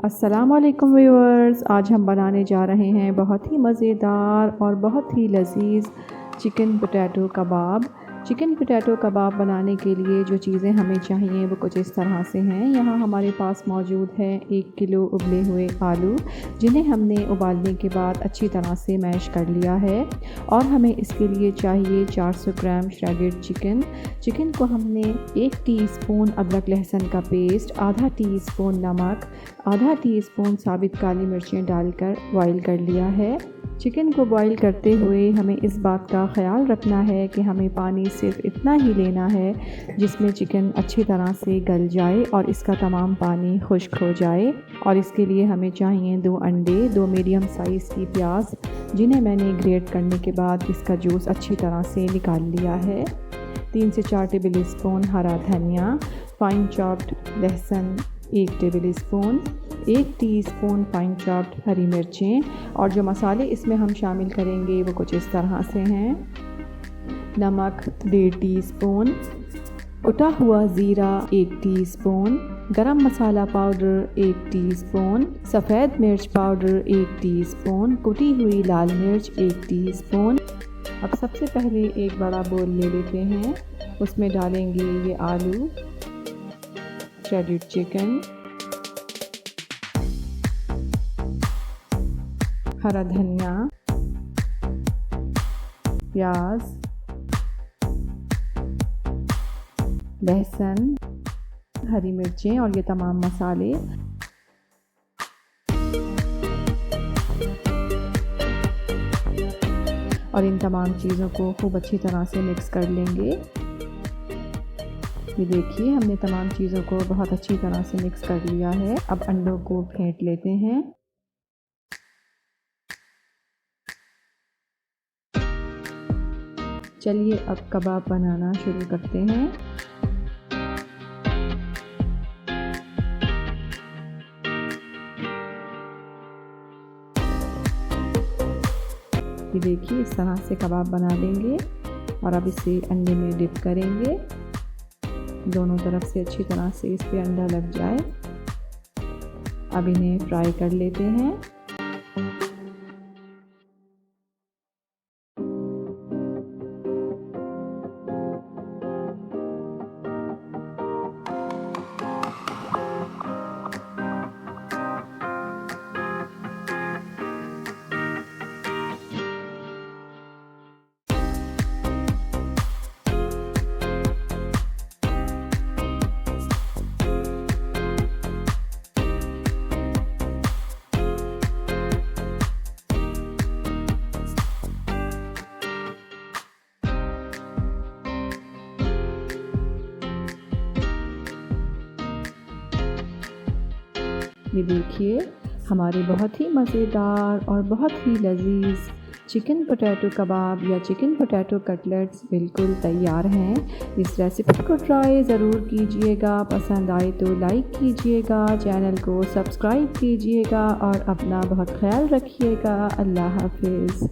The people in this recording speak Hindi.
अस्सलाम वालेकुम व्यूअर्स, आज हम बनाने जा रहे हैं बहुत ही मज़ेदार और बहुत ही लजीज़ चिकन पोटैटो कबाब। चिकन पोटैटो कबाब बनाने के लिए जो चीज़ें हमें चाहिए वो कुछ इस तरह से हैं। यहाँ हमारे पास मौजूद है 1 किलो उबले हुए आलू, जिन्हें हमने उबालने के बाद अच्छी तरह से मैश कर लिया है। और हमें इसके लिए चाहिए 400 ग्राम श्रेडेड चिकन को हमने 1 टीस्पून अदरक लहसुन का पेस्ट, आधा टीस्पून नमक, आधा टीस्पून साबित काली मिर्चें डालकर बॉईल कर लिया है। चिकन को बॉईल करते हुए हमें इस बात का ख्याल रखना है कि हमें पानी सिर्फ इतना ही लेना है जिसमें चिकन अच्छी तरह से गल जाए और इसका तमाम पानी खुश्क हो जाए। और इसके लिए हमें चाहिए 2 अंडे, 2 मीडियम साइज़ की प्याज, जिन्हें मैंने ग्रेट करने के बाद इसका जूस अच्छी तरह से निकाल लिया है, 3 से 4 टेबल स्पून हरा धनिया, फाइन चॉप्ड लहसुन 1 tablespoon, 1 teaspoon fine chopped हरी मिर्चें। और जो मसाले इसमें हम शामिल करेंगे वो कुछ इस तरह से हैं। नमक 1.5 टीस्पून, कुटा हुआ ज़ीरा 1 टीस्पून, गरम मसाला पाउडर 1 टीस्पून, सफ़ेद मिर्च पाउडर 1 टीस्पून, कुटी हुई लाल मिर्च 1 टीस्पून। अब सबसे पहले एक बड़ा बोल ले लेते हैं, उसमें डालेंगे ये आलू, श्रेडेड चिकन, हरा धनिया, प्याज, लहसुन, हरी मिर्चें और ये तमाम मसाले। और इन तमाम चीज़ों को खूब अच्छी तरह से मिक्स कर लेंगे। ये देखिए, हमने तमाम चीज़ों को बहुत अच्छी तरह से मिक्स कर लिया है। अब अंडों को फेंट लेते हैं। चलिए अब कबाब बनाना शुरू करते हैं। ये देखिए, इस तरह से कबाब बना लेंगे और अब इसे अंडे में डिप करेंगे। दोनों तरफ से अच्छी तरह से इस पे अंडा लग जाए। अब इन्हें फ्राई कर लेते हैं। ये देखिए, हमारे बहुत ही मज़ेदार और बहुत ही लजीज़ चिकन पोटैटो कबाब या चिकन पोटैटो कटलेट्स बिल्कुल तैयार हैं। इस रेसिपी को ट्राई ज़रूर कीजिएगा। पसंद आए तो लाइक कीजिएगा, चैनल को सब्सक्राइब कीजिएगा और अपना बहुत ख्याल रखिएगा। अल्लाह हाफ़िज़।